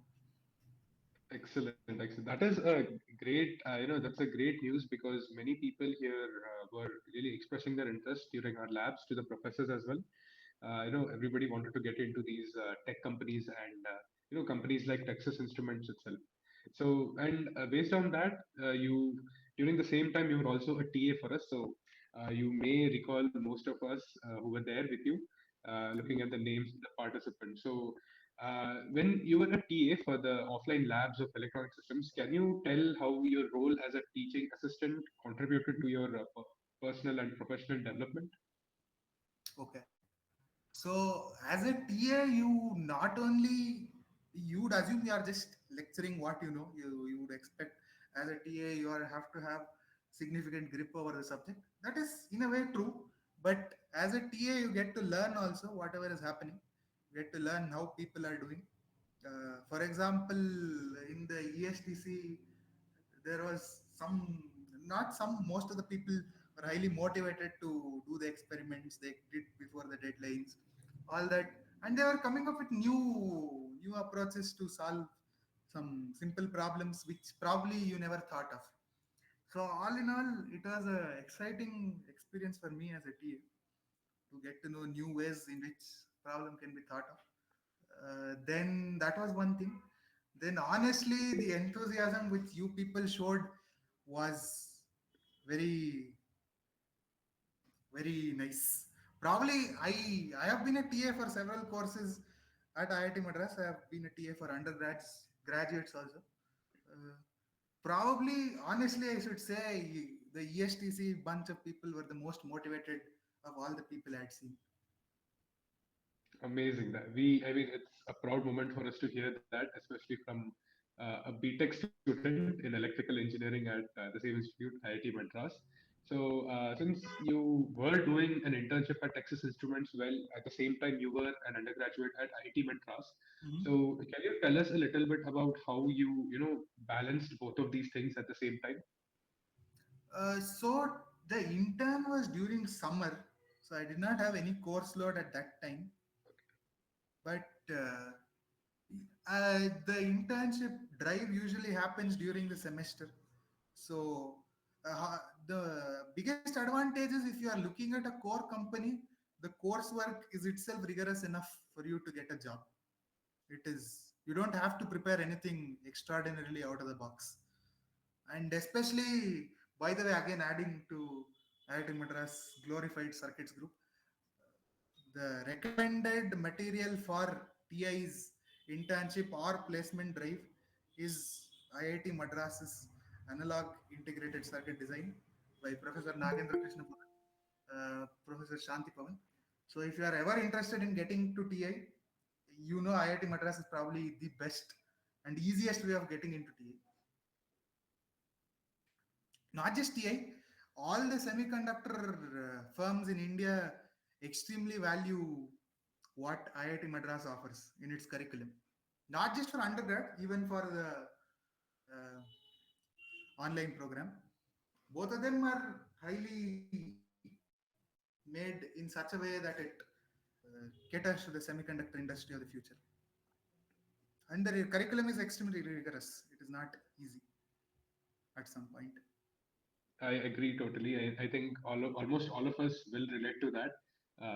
Excellent, excellent. That is a great, that's a great news because many people here were really expressing their interest during our labs to the professors as well. Everybody wanted to get into these tech companies and companies like Texas Instruments itself. So, and based on that, you during the same time you were also a TA for us. So, you may recall most of us who were there with you, looking at the names of the participants. So, when you were a TA for the offline labs of electronic systems, can you tell how your role as a teaching assistant contributed to your personal and professional development? Okay. So as a TA, you not only you would assume you are just lecturing what you know. You would expect as a TA you are have to have significant grip over the subject. That is in a way true. But as a TA, you get to learn also whatever is happening. You get to learn how people are doing. For example, in the ESTC, there was not some, most of the people were highly motivated to do the experiments they did before the deadlines, all that, and they were coming up with new approaches to solve some simple problems which probably you never thought of. So all in all, it was a exciting experience for me as a TA to get to know new ways in which problem can be thought of. Then that was one thing. Then honestly, the enthusiasm which you people showed was very very nice. Probably I have been a TA for several courses at IIT Madras. I have been a TA for undergrads, graduates also. Uh, Probably, honestly, I should say the ESTC bunch of people were the most motivated of all the people I had seen. Amazing. I mean, it's a proud moment for us to hear that, especially from a B.Tech student in electrical engineering at the same institute, IIT Madras. So, since you were doing an internship at Texas Instruments, well, at the same time you were an undergraduate at IIT Madras. Mhm. So, can you tell us a little bit about how you balanced both of these things at the same time? So the intern was during summer, so I did not have any course load at that time. But the internship drive usually happens during the semester. So the biggest advantage is if you are looking at a core company, the coursework is itself rigorous enough for you to get a job. It is, you don't have to prepare anything extraordinarily out of the box. And especially, by the way, again adding to IIT Madras glorified circuits group, the recommended material for TI's internship or placement drive is IIT Madras's analog integrated circuit design by Professor Nagendra Krishna Pavan, Professor Shanti Pavan. So if you are ever interested in getting to TI, you know IIT Madras is probably the best and easiest way of getting into TI. Not just TI, all the semiconductor firms in India extremely value what IIT Madras offers in its curriculum. Not just for undergrad, even for the online program. Both of them are highly made in such a way that it caters to the semiconductor industry of the future. And the curriculum is extremely rigorous. It is not easy at some point. I agree totally. I think almost all of us will relate to that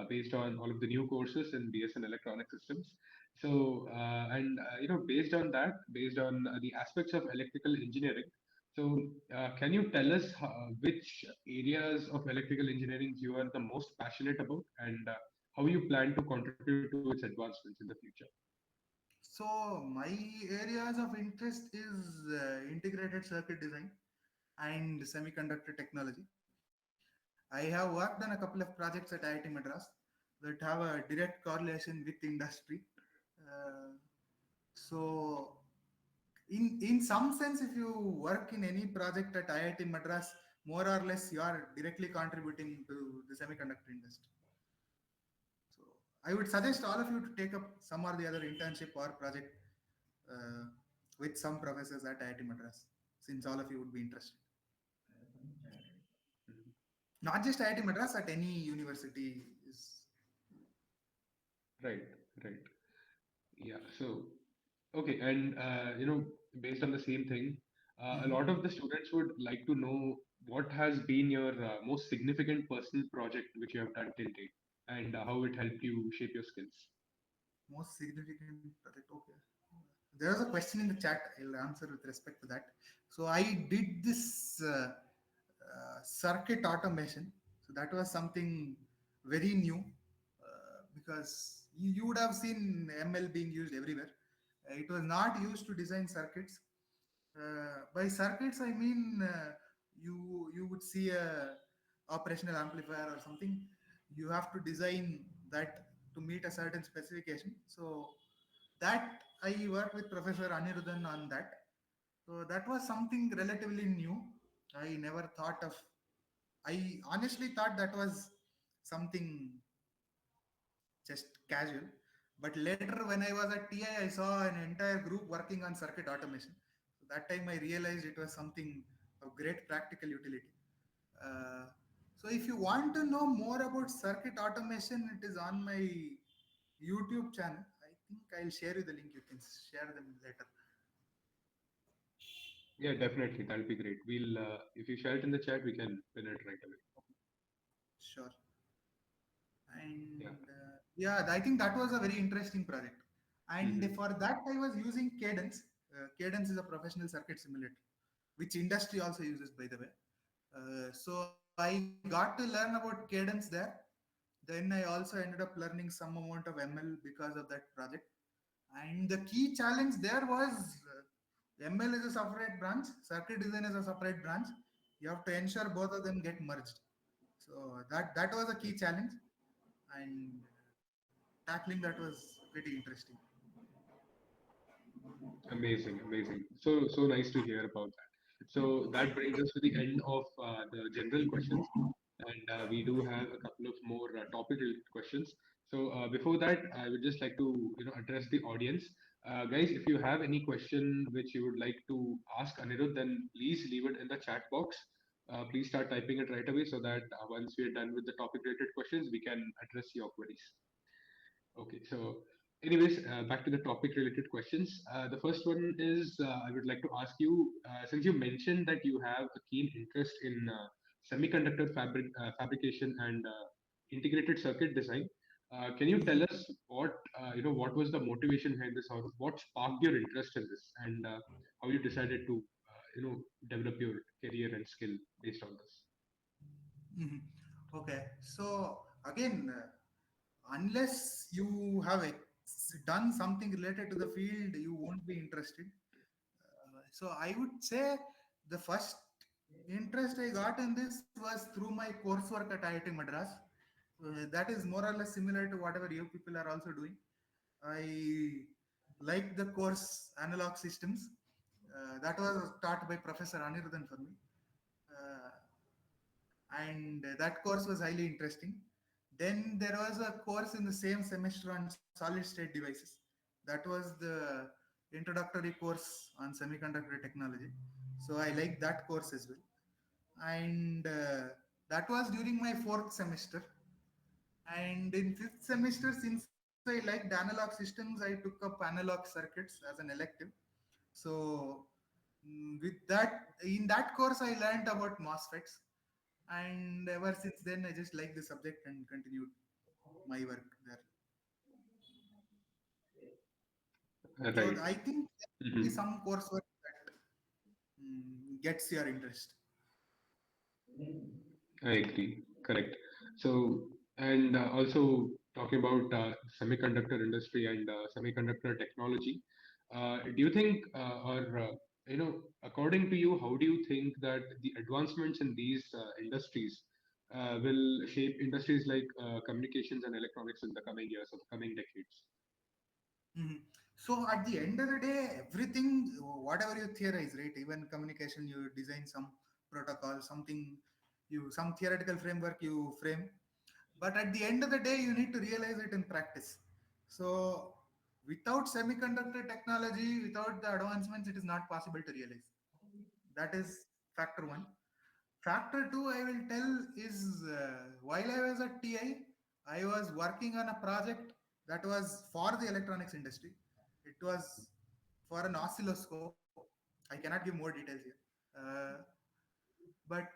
based on all of the new courses in BS and electronic systems. So, based on that, based on the aspects of electrical engineering, so can you tell us which areas of electrical engineering you are the most passionate about and how you plan to contribute to its advancements in the future? So my areas of interest is integrated circuit design and semiconductor technology. I have worked on a couple of projects at IIT Madras that have a direct correlation with industry. Uh, so, in some sense, if you work in any project at IIT Madras, more or less you are directly contributing to the semiconductor industry. So, I would suggest all of you to take up some or the other internship or project uh, with some professors at IIT Madras, since all of you would be interested. Not just IIT Madras, at any university is. Right, right. Yeah. So, okay, and based on the same thing, a Mhm. lot of the students would like to know what has been your most significant personal project which you have done till date, and how it helped you shape your skills. Most significant project. Okay. There was a question in the chat. I'll answer with respect to that. So I did this circuit automation. So that was something very new because you would have seen ML being used everywhere. It was not used to design circuits. By circuits, I mean you would see a operational amplifier or something. You have to design that to meet a certain specification. So that I worked with Professor Anirudhan on that. So that was something relatively new. I never thought of. I honestly thought that was something just casual. But later, when I was at TI, I saw an entire group working on circuit automation. So that time, I realized it was something of great practical utility. Uh, so, if you want to know more about circuit automation, it is on my YouTube channel. I think I'll share you the link. You can share them later. Yeah, definitely, that'll be great. We'll if you share it in the chat, we can pin it right away. Sure. Yeah. And yeah, I think that was a very interesting project. And Hmm. for that, I was using Cadence. Cadence is a professional circuit simulator, which industry also uses, by the way. So I got to learn about Cadence there. Then I also ended up learning some amount of ML because of that project. And the key challenge there was ML is a separate branch, circuit design is a separate branch. You have to ensure both of them get merged. So that was a key challenge, and tackling that was pretty interesting. Amazing, amazing. So nice to hear about that. So that brings us to the end of the general questions, and we do have a couple of more topic-related questions. So before that, I would just like to address the audience, guys. If you have any question which you would like to ask Anirudh, then please leave it in the chat box. Please start typing it right away so that once we are done with the topic-related questions, we can address your queries. Okay, so anyways, back to the topic related questions. The first one is I would like to ask you, since you mentioned that you have a keen interest in semiconductor fabrication and integrated circuit design, can you tell us what what was the motivation behind this, or what sparked your interest in this, and how you decided to develop your career and skill based on this? Mhm. Okay, so again, unless you have done something related to the field, you won't be interested. So I would say the first interest I got in this was through my coursework at IIT Madras. That is more or less similar to whatever you people are also doing. I like the course analog systems. That was taught by Professor Anirudhan for me. Uh, and that course was highly interesting. Then there was a course in the same semester on solid state devices. That was the introductory course on semiconductor technology. So I liked that course as well. And that was during my fourth semester. And in fifth semester, since I liked analog systems, I took up analog circuits as an elective. So with that, in that course, I learned about MOSFETs, and ever since then, I just like the subject and continued my work there. So Right. I think there will be Mhm. some coursework that gets your interest. I agree. Correct. So, and also talking about semiconductor industry and semiconductor technology, do you think, or according to you, how do you think that the advancements in these industries will shape industries like communications and electronics in the coming years or the coming decades? Mhm. So at the end of the day, everything, whatever you theorize, right? Even communication, you design some protocol, something, some theoretical framework you frame. But at the end of the day, you need to realize it in practice. So without semiconductor technology, without the advancements, it is not possible to realize. That is factor one. Factor two, I will tell is while I was at TI, I was working on a project that was for the electronics industry. It was for an oscilloscope. I cannot give more details here. But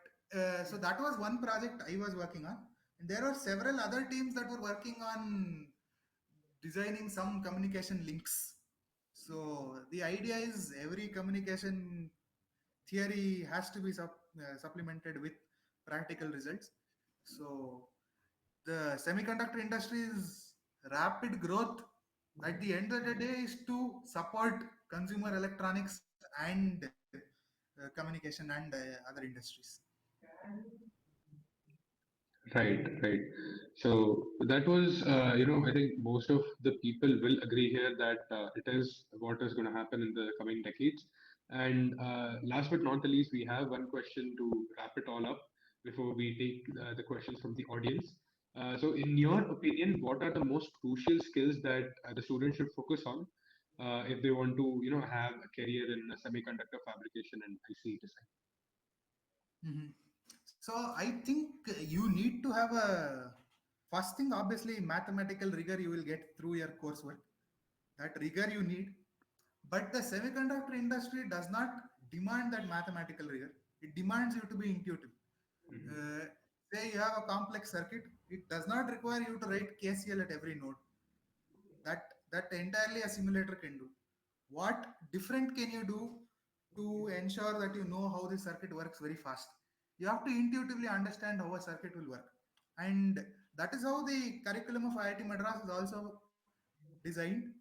so that was one project I was working on, and there were several other teams that were working on designing some communication links. So the idea is every communication theory has to be supplemented with practical results. So the semiconductor industry's rapid growth at the end of the day is to support consumer electronics and communication and other industries. Right, right. So that was, I think most of the people will agree here that it is what is going to happen in the coming decades. And last but not the least, we have one question to wrap it all up before we take the questions from the audience. So, in your opinion, what are the most crucial skills that the students should focus on if they want to, have a career in semiconductor fabrication and IC design? Mhm. So I think you need to have a first thing, obviously, mathematical rigor you will get through your coursework. That rigor you need. But the semiconductor industry does not demand that mathematical rigor. It demands you to be intuitive. Mhm. Uh, Say you have a complex circuit, it does not require you to write KCL at every node. That entirely a simulator can do. What different can you do to ensure that you know how the circuit works very fast? You have to intuitively understand how a circuit will work, and that is how the curriculum of IIT Madras is also designed.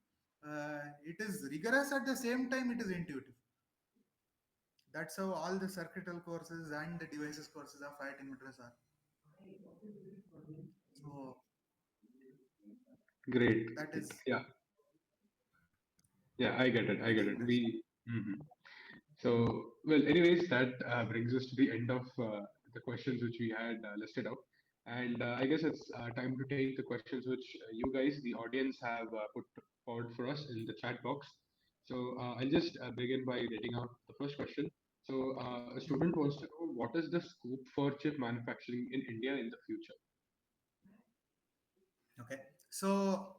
It is rigorous, at the same time it is intuitive. That's how all the circuital courses and the devices courses of IIT Madras are. So Great. that is Yeah, yeah, I get it. my I get take it. on this. Mhm. So, well, anyways, that brings us to the end of the questions which we had listed out. And I guess it's time to take the questions which you guys, the audience, have put forward for us in the chat box. So, I'll just begin by reading out the first question. So, a student wants to know what is the scope for chip manufacturing in India in the future? Okay. So,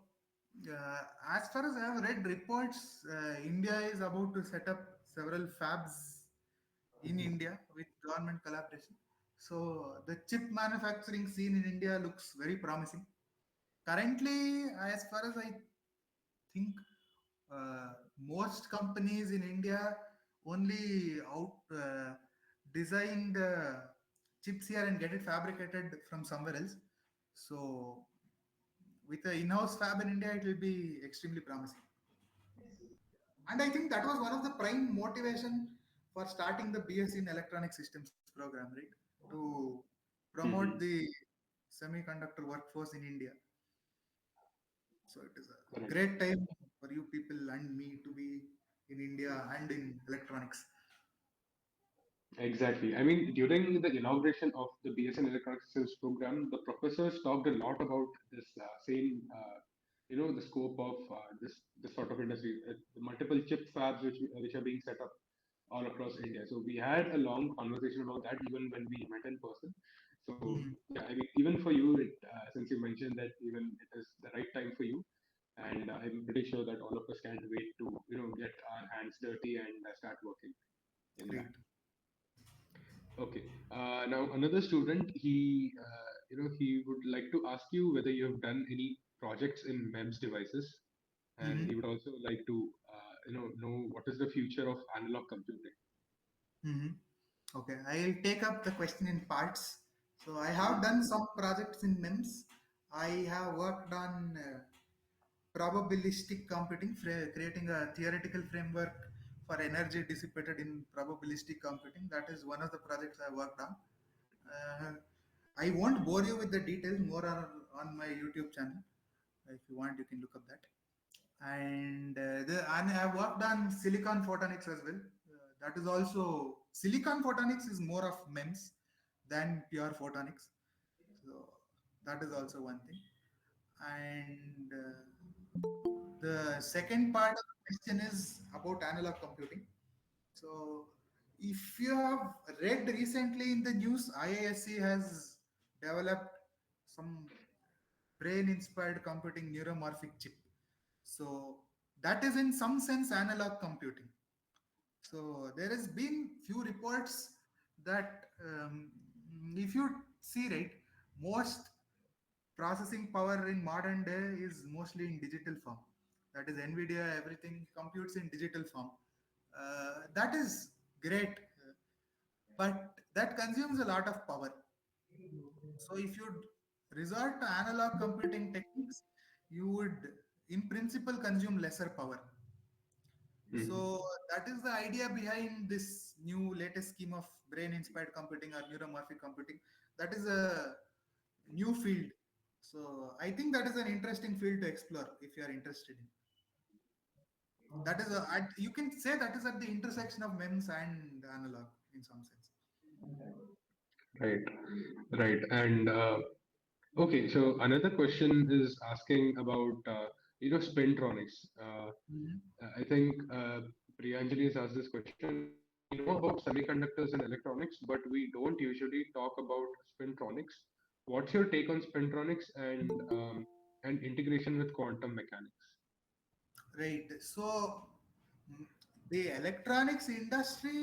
as far as I have read reports, India is about to set up several fabs in India with government collaboration. So, the chip manufacturing scene in India looks very promising. Currently, as far as I think, uh, most companies in India only out design the chips here and get it fabricated from somewhere else. So, with the in-house fab in India, it will be extremely promising. And I think that was one of the prime motivation for starting the BS in Electronic Systems program, right? To promote Mhm. the semiconductor workforce in India. So it is a Correct. great time for you people and me to be in India and in electronics. Exactly. I mean, during the inauguration of the BSN Electronic Systems program, the professors talked a lot about this same, the scope of this sort of industry, the multiple chip fabs which are being set up all across India. So we had a long conversation about that even when we met in person. So Mhm. yeah, I mean, even for you, since you mentioned that even it is the right time for you, and I'm pretty sure that all of us can't wait to get our hands dirty and start working in that. Great. Okay. Now another student, he would like to ask you whether you have done any projects in MEMS devices, and he Mhm. would also like to, know what is the future of analog computing. Mhm. Okay, I'll take up the question in parts. So I have Mhm. done some projects in MEMS. I have worked on probabilistic computing, creating a theoretical framework for energy dissipated in probabilistic computing. That is one of the projects I worked on. Uh, I won't bore you with the details. More are on my YouTube channel. If you want, you can look up that. And I've worked on silicon photonics as well. That is also silicon photonics is more of MEMS than pure photonics. So that is also one thing. And the second part of the question is about analog computing. So, if you have read recently in the news, IISc has developed some brain inspired computing neuromorphic chip. So, that is in some sense analog computing. So there has been few reports that if you see right, most processing power in modern day is mostly in digital form. That is NVIDIA, everything computes in digital form. That is great, but that consumes a lot of power. So if you resort to analog computing techniques, you would, in principle, consume lesser power. Mhm. So that is the idea behind this new latest scheme of brain-inspired computing or neuromorphic computing. That is a new field. So I think that is an interesting field to explore if you are interested in. That is you can say that is at the intersection of MEMS and analog in some sense. Right, right. And okay, so another question is asking about spintronics. Mhm. I think Priyanjali has asked this question. We know about semiconductors and electronics, but we don't usually talk about spintronics. What's your take on spintronics and integration with quantum mechanics? Right. So mm, the electronics industry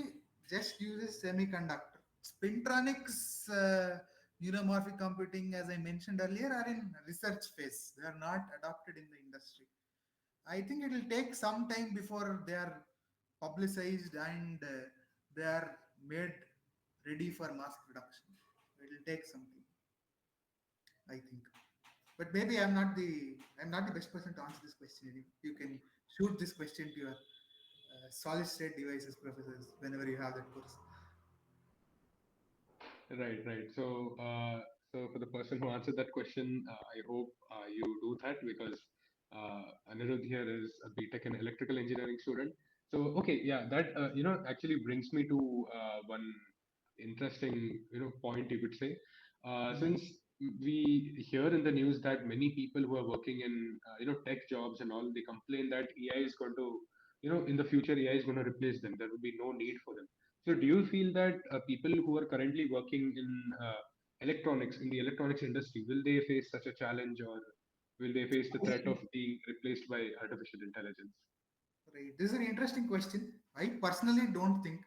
just uses semiconductor. Spintronics, neuromorphic computing, as I mentioned earlier, are in research phase. They are not adopted in the industry. I think it will take some time before they are publicized and they are made ready for mass production. It will take some time, I think. But maybe I'm not the best person to answer this question. You can shoot this question to your solid state devices professors whenever you have that course. Right, right. So for the person who answered that question, I hope you do that because Anirudh here is a B.Tech and electrical engineering student. So okay, yeah, that actually brings me to one interesting point you could say. Mhm. Since we hear in the news that many people who are working in tech jobs and all, they complain that AI is going to in the future AI is going to replace them. There will be no need for them. So, do you feel that people who are currently working in electronics, in the electronics industry, will they face such a challenge, or will they face the threat of I, being replaced by artificial intelligence? right. This is an interesting question. I personally don't think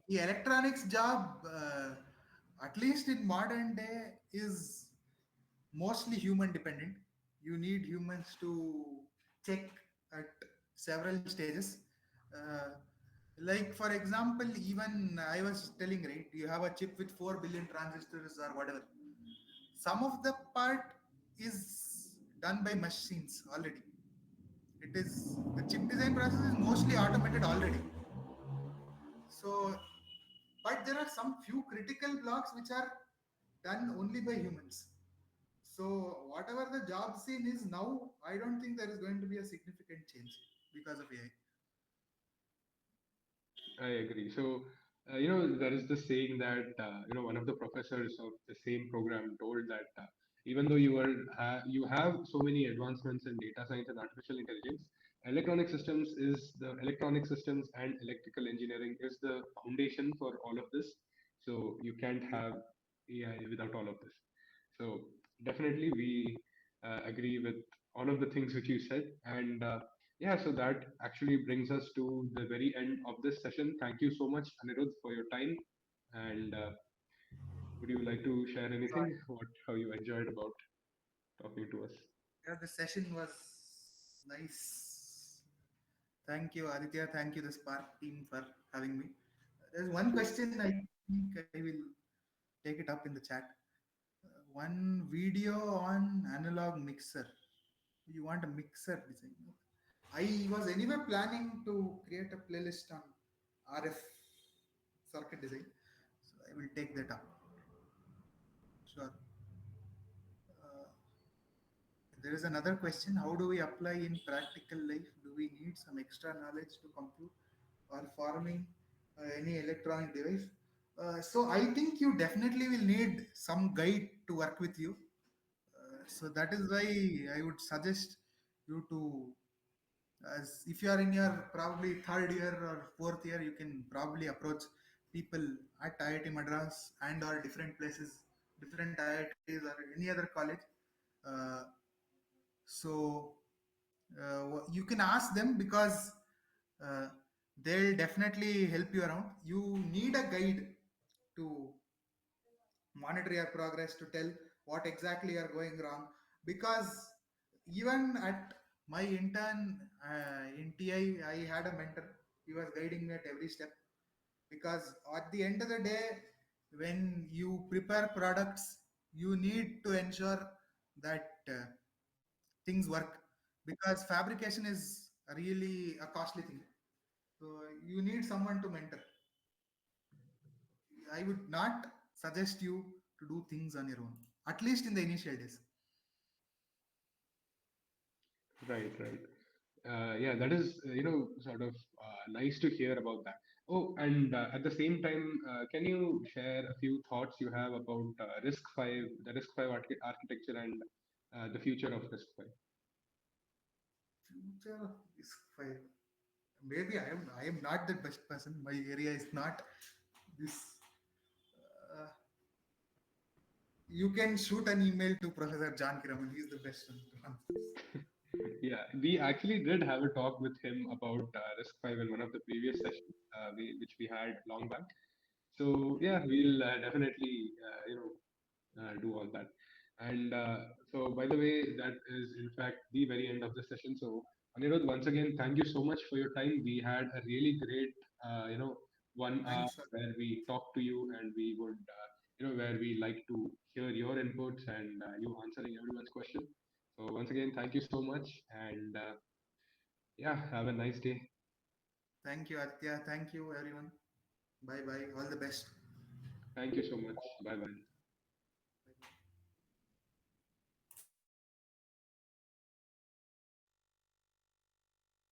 the electronics job, at least in modern day, is mostly human dependent. You need humans to check at several stages. Uh, like for example, even I was telling, right, you have a chip with 4 billion transistors or whatever. Some of the part is done by machines already. It is the chip design process is mostly automated already. So, but there are some few critical blocks which are done only by humans. So whatever the job scene is now, I don't think there is going to be a significant change because of AI. I agree. So, there is this saying that, one of the professors of the same program told that even though you have so many advancements in data science and artificial intelligence, electronic systems and electrical engineering is the foundation for all of this. So you can't have AI without all of this. So definitely we agree with all of the things which you said. And yeah, so that actually brings us to the very end of this session. Thank you so much, Anirudh, for your time. And would you like to share Sure. anything? How you enjoyed about talking to us? Yeah, the session was nice. Thank you, Aditya. Thank you, the Spark team, for having me. There's one question I think I will take it up in the chat. One video on analog mixer. You want a mixer design? I was anyway planning to create a playlist on RF circuit design, so I will take that up. Sure. Uh, there is another question. How do we apply in practical life? Do we need some extra knowledge to compute or forming any electronic device? So I think you definitely will need some guide to work with you. So that is why I would suggest you to, as if you are in your probably third year or fourth year, you can probably approach people at IIT Madras and or different places, different IITs or any other college. Uh, so You can ask them because uh, they'll definitely help you around. You need a guide to monitor your progress, to tell what exactly you're going wrong, because even at my intern in TI, I had a mentor. He was guiding me at every step, because at the end of the day, when you prepare products, you need to ensure that things work, because fabrication is really a costly thing. So you need someone to mentor. I would not suggest you to do things on your own, at least in the initial days. Right, right. Yeah, that is, sort of nice to hear about that. Oh, and at the same time, can you share a few thoughts you have about RISC-V, the RISC-V architecture, and the future of RISC-V? Future of this file. Maybe I am not the best person. My area is not this. Uh, you can shoot an email to Professor John Kiraman. He's the best one to answer this. Yeah, we actually did have a talk with him about RISC-V in one of the previous sessions, which we had long back. So yeah, we'll definitely do all that. And so, by the way, that is in fact the very end of the session. So, Anirudh, once again, thank you so much for your time. We had a really great, 1 hour Thanks for where we talked to you, and we would, where we like to hear your inputs and you answering everyone's question. So, once again, thank you so much, and yeah, have a nice day. thank you, Atya. Thank you, everyone. Bye bye. All the best. Thank you so much. Bye bye.